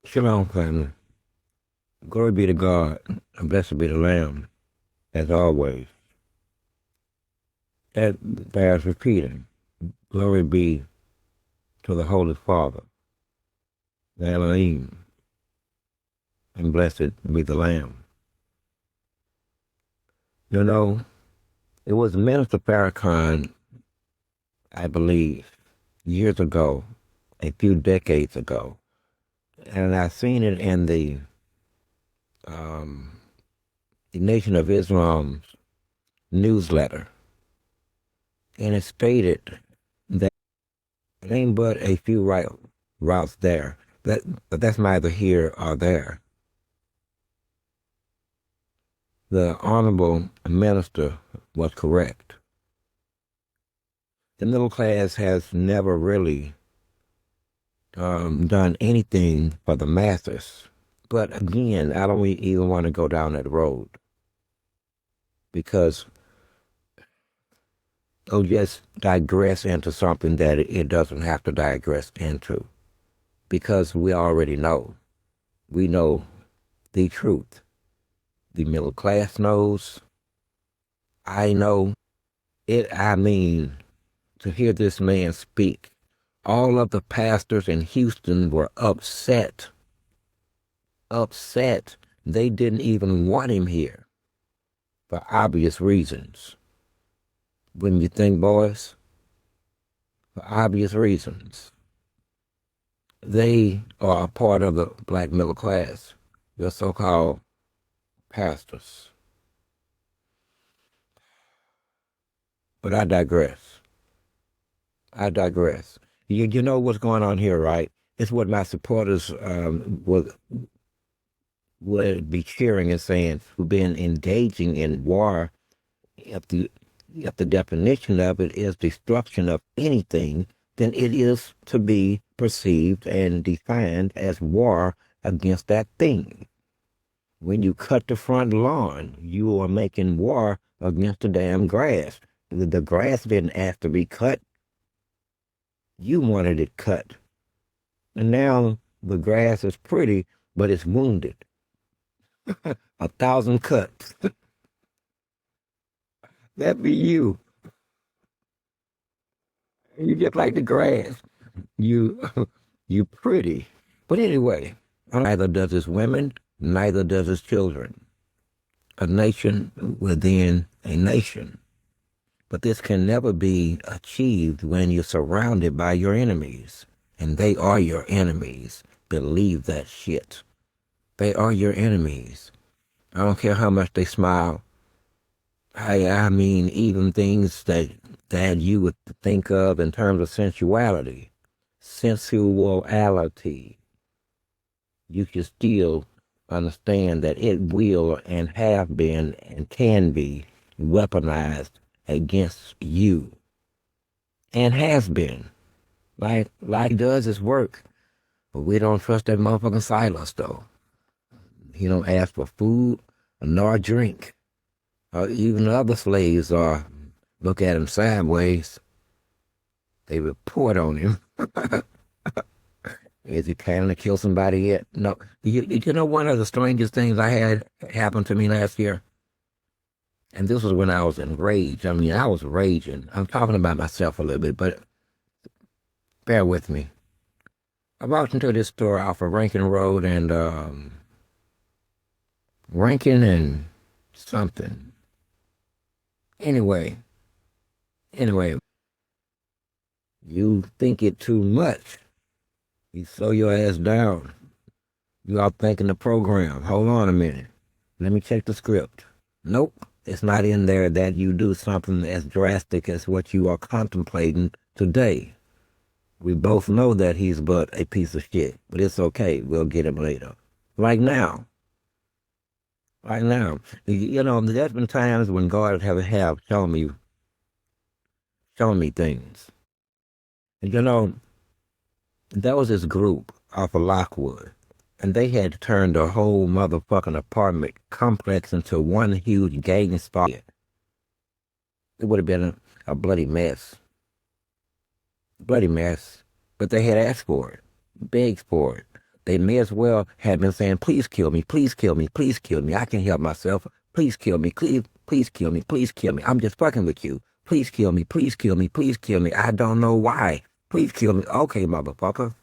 Shalom, family. Glory be to God, and blessed be the Lamb, as always. That bears repeating. Glory be to the Holy Father, the Elohim, and blessed be the Lamb. You know, it was Minister Farrakhan, I believe, years ago, a few decades ago, and I seen it in the Nation of Islam's newsletter, and it stated that it ain't but a few routes there. But that's neither here or there. The Honorable Minister was correct. The middle class has never really done anything for the masses. But again, I don't even want to go down that road because it'll just digress into something that it doesn't have to digress into because we already know. We know the truth. The middle class knows. I know it. I mean, to hear this man speak, all of the pastors in Houston were upset. Upset. They didn't even want him here for obvious reasons. Wouldn't you think, boys? For obvious reasons. They are a part of the black middle class, the so-called pastors. But I digress. I digress. You know what's going on here, right? It's what my supporters would be cheering and saying we've been engaging in war. If the definition of it is destruction of anything, then it is to be perceived and defined as war against that thing. When you cut the front lawn, you are making war against the damn grass. The grass didn't ask to be cut. You wanted it cut. And now the grass is pretty, but it's wounded. 1,000 cuts. That be you. You just like the grass. You you pretty. But anyway, neither does its women, neither does its children. A nation within a nation. But this can never be achieved when you're surrounded by your enemies. And they are your enemies. Believe that shit. They are your enemies. I don't care how much they smile. I mean, even things that you would think of in terms of sensuality, sensuality, you should still understand that it will and have been and can be weaponized against you and has been. Like does its work, but we don't trust that motherfucking Silas though. He don't ask for food nor drink. Even the other slaves look at him sideways. They report on him. Is he planning to kill somebody yet? No. You know one of the strangest things I had happen to me last year? And this was when I was enraged. I mean, I was raging. I'm talking about myself a little bit, but bear with me. I walked into this store off of Rankin Road and Rankin and something. Anyway, you think it too much. You slow your ass down. You are thinking the program. Hold on a minute. Let me check the script. Nope, it's not in there that you do something as drastic as what you are contemplating today. We both know that he's but a piece of shit, but it's okay. We'll get him later. Like now. Right now. You know, there's been times when God have shown me things. And you know, there was this group off of Lockwood, and they had turned the whole motherfucking apartment complex into one huge gang spot. It would have been a bloody mess. Bloody mess. But they had asked for it, begged for it. They may as well have been saying, please kill me, please kill me, please kill me. I can help myself. Please kill me, please kill me, please kill me. I'm just fucking with you. Please kill me, please kill me, please kill me. I don't know why. Please kill me. Okay, motherfucker.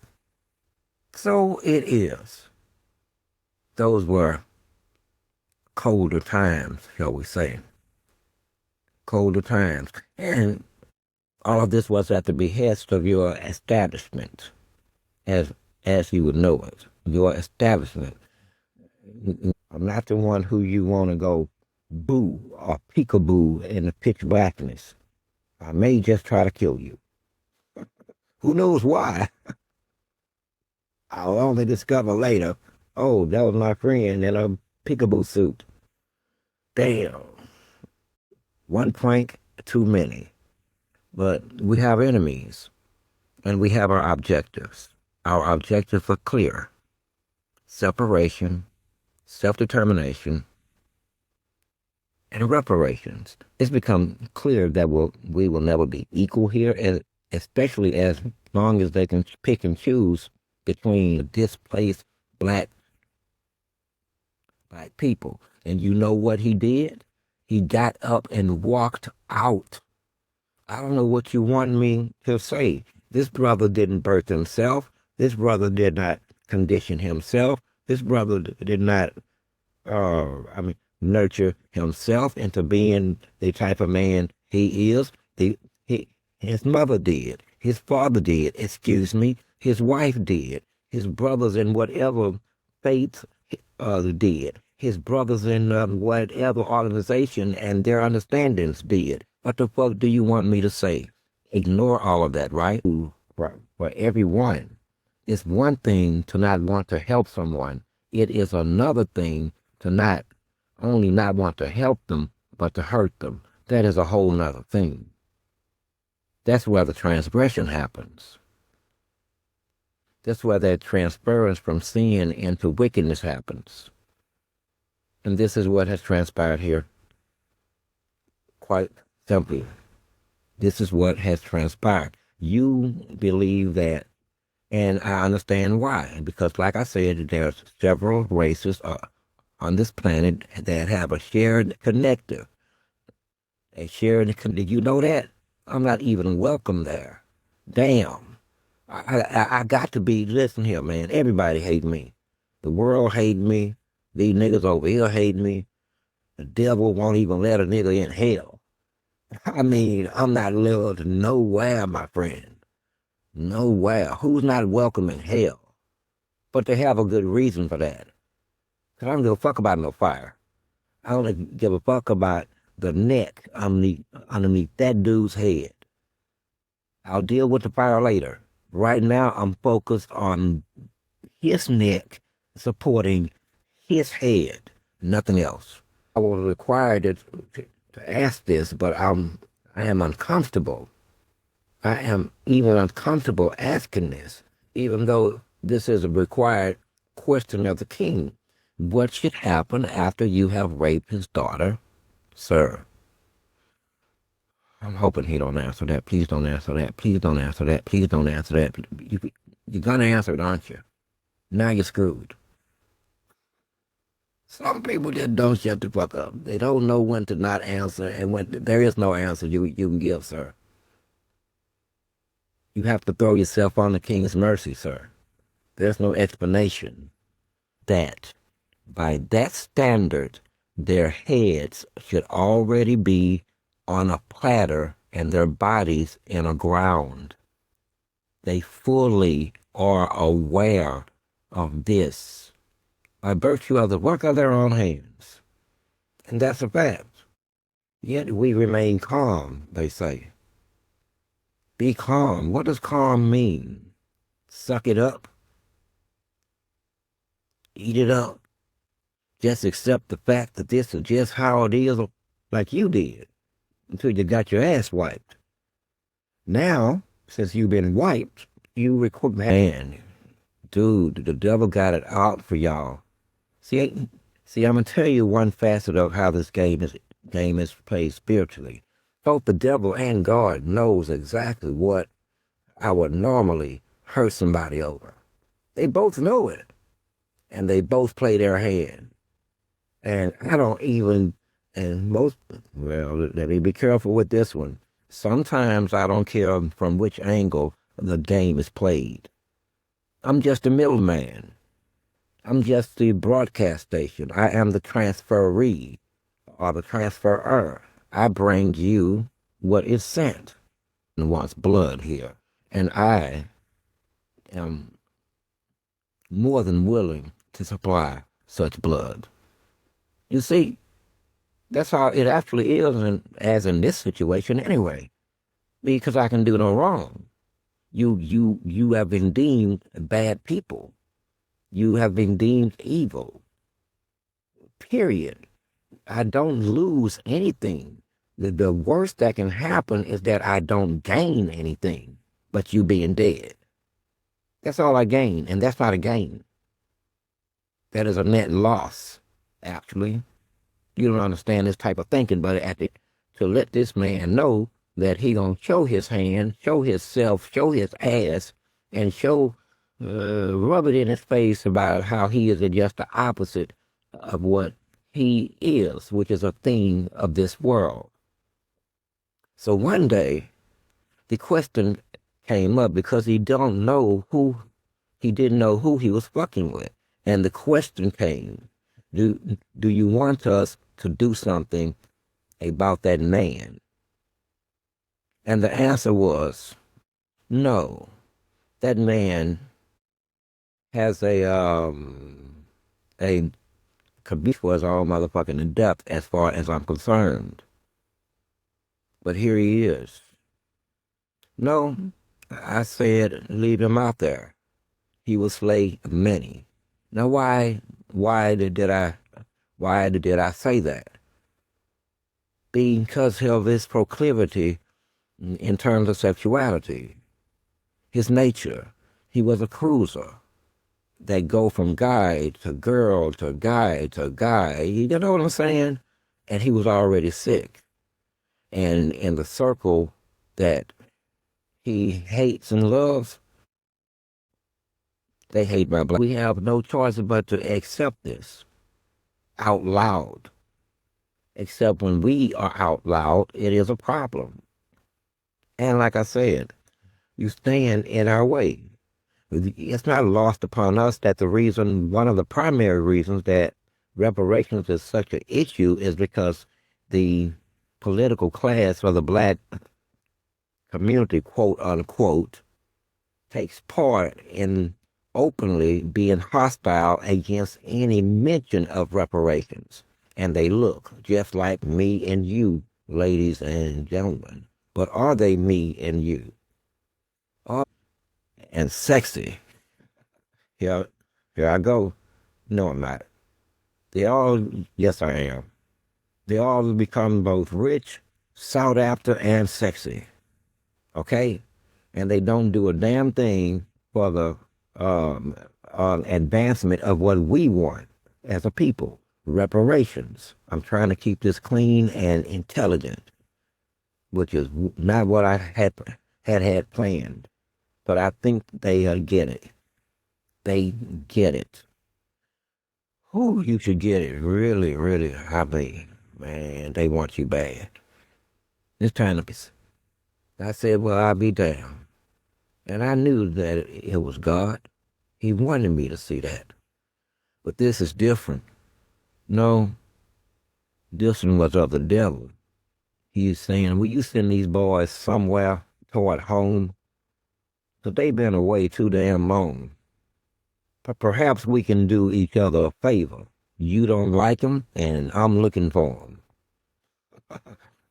So it is. Those were colder times, shall we say. Colder times. And all of this was at the behest of your establishment, as you would know it. Your establishment. I'm not the one who you want to go boo or peekaboo in the pitch blackness. I may just try to kill you. Who knows why? I'll only discover later, oh, that was my friend in a peekaboo suit. Damn. One prank too many. But we have enemies, and we have our objectives. Our objectives are clear. Separation, self-determination, and reparations. It's become clear that we will never be equal here, and especially as long as they can pick and choose between displaced black people. And you know what he did? He got up and walked out. I don't know what you want me to say. This brother didn't birth himself. This brother did not condition himself. This brother did not, nurture himself into being the type of man he is. His mother did. His father did. Excuse me. His wife did. His brothers in whatever faith did. His brothers in whatever organization and their understandings did. What the fuck do you want me to say? Ignore all of that, right? For everyone. It's one thing to not want to help someone. It is another thing to not only not want to help them, but to hurt them. That is a whole nother thing. That's where the transgression happens. That's where that transference from sin into wickedness happens. And this is what has transpired here. Quite simply, this is what has transpired. You believe that, and I understand why. Because like I said, there's several races on this planet that have a shared connector. Did you know that? I'm not even welcome there. Damn. I got to be, listen here, man. Everybody hate me. The world hate me. These niggas over here hate me. The devil won't even let a nigga in hell. I mean, I'm not loved nowhere, my friend. Nowhere. Who's not welcome in hell? But they have a good reason for that. Because I don't give a fuck about no fire. I only give a fuck about the neck underneath that dude's head. I'll deal with the fire later. Right now, I'm focused on his neck supporting his head, nothing else. I was required to ask this, but I am uncomfortable. I am even uncomfortable asking this, even though this is a required question of the king. What should happen after you have raped his daughter, sir? I'm hoping he don't answer that. Please don't answer that. Please don't answer that. Please don't answer that. You're going to answer it, aren't you? Now you're screwed. Some people just don't shut the fuck up. They don't know when to not answer, and when there is no answer you can give, sir. You have to throw yourself on the king's mercy, sir. There's no explanation. That, by that standard, their heads should already be on a platter and their bodies in a ground. They fully are aware of this by virtue of the work of their own hands. And that's a fact. Yet we remain calm, they say. Be calm. What does calm mean? Suck it up? Eat it up? Just accept the fact that this is just how it is, like you did, until you got your ass wiped. Now, since you've been wiped, you record, man, dude, the devil got it out for y'all. See, I'm gonna tell you one facet of how this game is played spiritually. Both the devil and God knows exactly what I would normally hurt somebody over. They both know it. and they both play their hand. And I don't even, and most, well, let me be careful with this one. Sometimes I don't care from which angle the game is played. I'm just a middleman. I'm just the broadcast station. I am the transferee or the transferer. I bring you what is sent and wants blood here. And I am more than willing to supply such blood. You see, that's how it actually is, as in this situation anyway, because I can do no wrong. You have been deemed bad people. You have been deemed evil. Period. I don't lose anything. The worst that can happen is that I don't gain anything, but you being dead. That's all I gain, and that's not a gain. That is a net loss, actually. You don't understand this type of thinking, but to let this man know that he gonna show his hand, show himself, show his ass, and rub it in his face about how he is just the opposite of what he is, which is a thing of this world. So one day, the question came up because he didn't know who he was fucking with. And the question came, do you want us to do something about that man? And the answer was, no. That man has a cabine for his own motherfucking death as far as I'm concerned. But here he is. No, I said leave him out there. He will slay many. Now why did I say that? Because of his proclivity in terms of sexuality, his nature. He was a cruiser. They go from guy to girl to guy to guy. You know what I'm saying? And he was already sick. And in the circle that he hates and loves, they hate my black. We have no choice but to accept this out loud. Except when we are out loud, it is a problem. And like I said, you stand in our way. It's not lost upon us that one of the primary reasons that reparations is such an issue is because the political class or the black community, quote unquote, takes part in openly being hostile against any mention of reparations. And they look just like me and you, ladies and gentlemen. But are they me and you? And sexy. Here, here I go. No, I'm not. Yes, I am. They all become both rich, sought after, and sexy. Okay? And they don't do a damn thing for the advancement of what we want as a people. Reparations. I'm trying to keep this clean and intelligent, which is not what I had planned. But I think they get it. They get it. Who you should get it. Really, really, I mean, man, they want you bad. It's time to. I said, well, I'll be damned. And I knew that it was God. He wanted me to see that. But this is different. No, this one was of the devil. He's saying, will you send these boys somewhere toward home? Because they've been away too damn long. But perhaps we can do each other a favor. You don't like them, and I'm looking for them.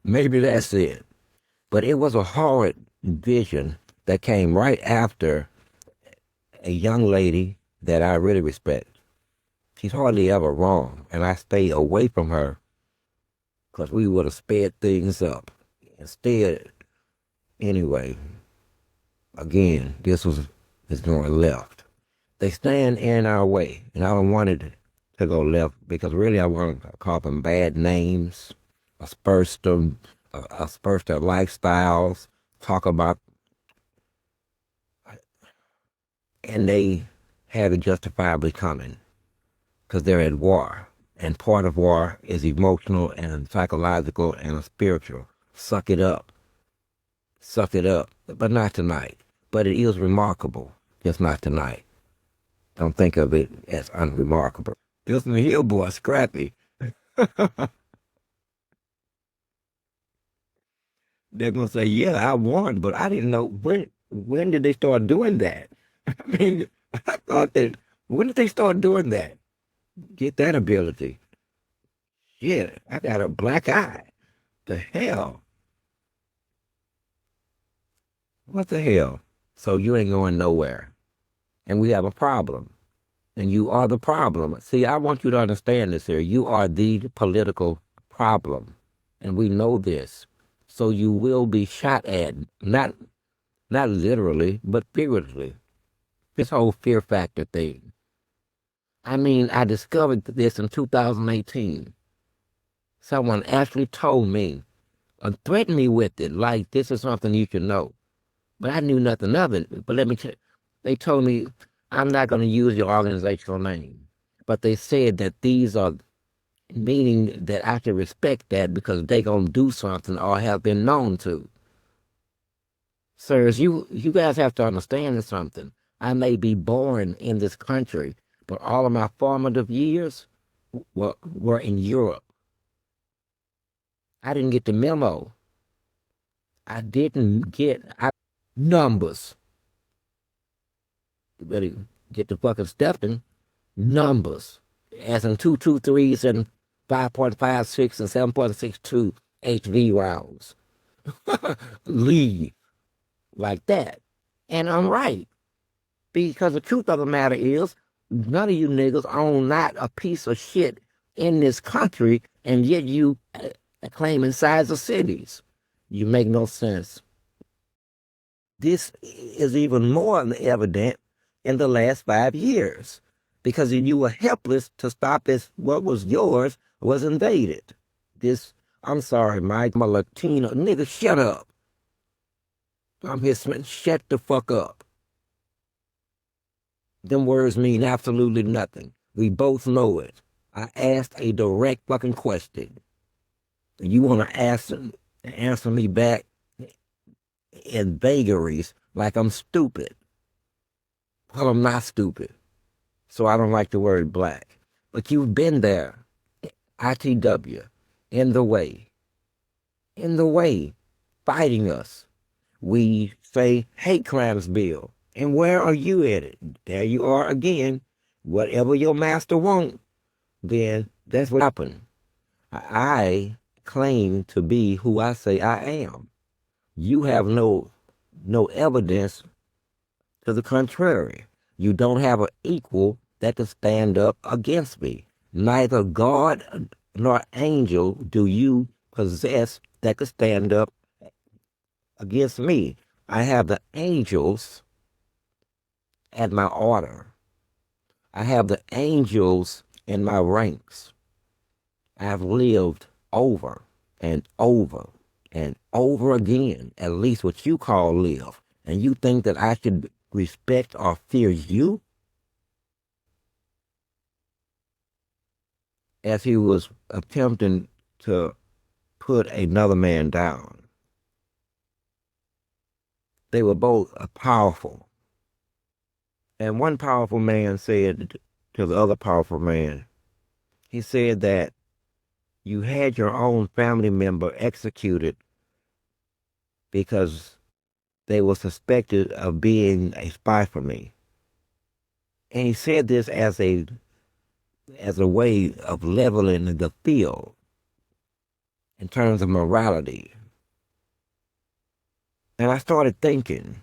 Maybe that's it. But it was a horrid vision that came right after a young lady that I really respect. She's hardly ever wrong, and I stay away from her because we would have sped things up. Instead, anyway, again, this is going left. They stand in our way, and I don't want it to go left because really I want to call them bad names, asperse their lifestyles, talk about, and they have it justifiably coming. because they're at war. And part of war is emotional and psychological and spiritual. Suck it up. Suck it up. But not tonight. But it is remarkable. Just not tonight. Don't think of it as unremarkable. Listen to Hill Boy, Scrappy. They're gonna say, "Yeah, I won," but I didn't know when did they start doing that? I mean, I thought that when did they start doing that? Get that ability. Shit, I got a black eye. The hell? What the hell? So you ain't going nowhere. And we have a problem. And you are the problem. See, I want you to understand this here. You are the political problem. And we know this. So you will be shot at, not literally, but figuratively. This whole fear factor thing. I mean, I discovered this in 2018. Someone actually told me, threatened me with it, like this is something you should know. But I knew nothing of it. But let me tell you, they told me, I'm not going to use your organizational name. But they said that these are meaning that I should respect that because they going to do something or have been known to. Sirs, you guys have to understand something. I may be born in this country, but all of my formative years were in Europe. I didn't get the memo. I didn't get numbers. You better get the fucking stuffing. Numbers. As in 223s and 5.56 and 7.62 HV rounds. Leave. Like that. And I'm right. Because the truth of the matter is, none of you niggas own not a piece of shit in this country, and yet you claiming size of cities. You make no sense. This is even more evident in the last 5 years because you were helpless to stop as what was yours was invaded. I'm sorry, Mike, I'm a Latino. Nigga, shut up. I'm here, shut the fuck up. Them words mean absolutely nothing. We both know it. I asked a direct fucking question. You want to answer me back in vagaries like I'm stupid. Well, I'm not stupid. So I don't like the word black. But you've been there. ITW. In the way. In the way. Fighting us. We say hate crimes bill. And where are you at it? There you are again. Whatever your master wants, then that's what happened. I claim to be who I say I am. You have no evidence to the contrary. You don't have an equal that can stand up against me. Neither God nor angel do you possess that can stand up against me. I have the angels at my order. I have the angels in my ranks. I have lived over and over and over again, at least what you call live. And you think that I should respect or fear you? As he was attempting to put another man down. They were both powerful. And one powerful man said to the other powerful man, he said that you had your own family member executed because they were suspected of being a spy for me. And he said this as a way of leveling the field in terms of morality. And I started thinking,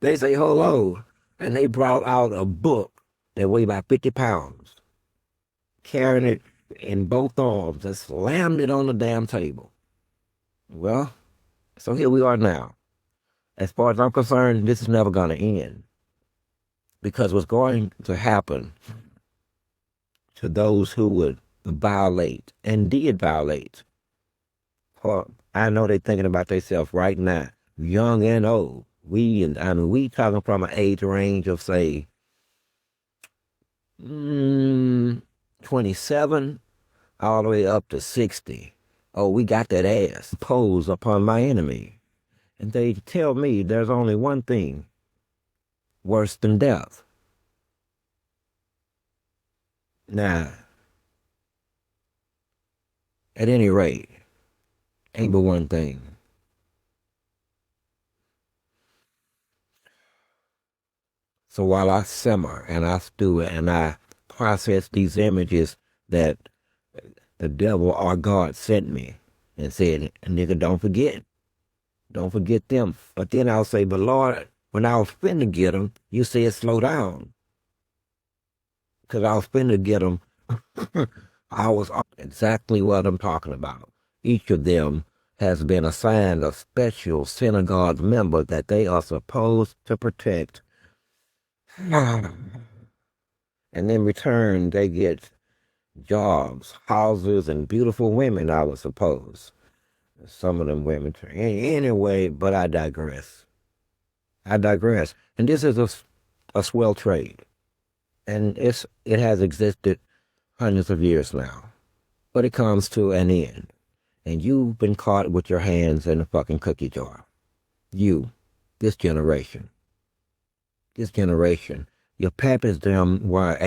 they say hello, and they brought out a book that weighed about 50 pounds, carrying it in both arms and slammed it on the damn table. Well, so here we are now. As far as I'm concerned, this is never going to end. Because what's going to happen to those who would violate and did violate, well, I know they're thinking about themselves right now, young and old. We talking from an age range of, say, mm, 27 all the way up to 60. Oh, we got that ass imposed upon my enemy. And they tell me there's only one thing worse than death. Now, at any rate, ain't but one thing. So while I simmer and I stew and I process these images that the devil or God sent me and said, nigga, don't forget them. But then I'll say, but Lord, when I was finna get them, you said slow down. Because I was finna get them. I was exactly what I'm talking about. Each of them has been assigned a special synagogue member that they are supposed to protect. And in return, they get jobs, houses, and beautiful women, I would suppose. Some of them women. Anyway, but I digress. I digress. And this is a swell trade. And it has existed hundreds of years now. But it comes to an end. And you've been caught with your hands in a fucking cookie jar. You, this generation. Your pappas them were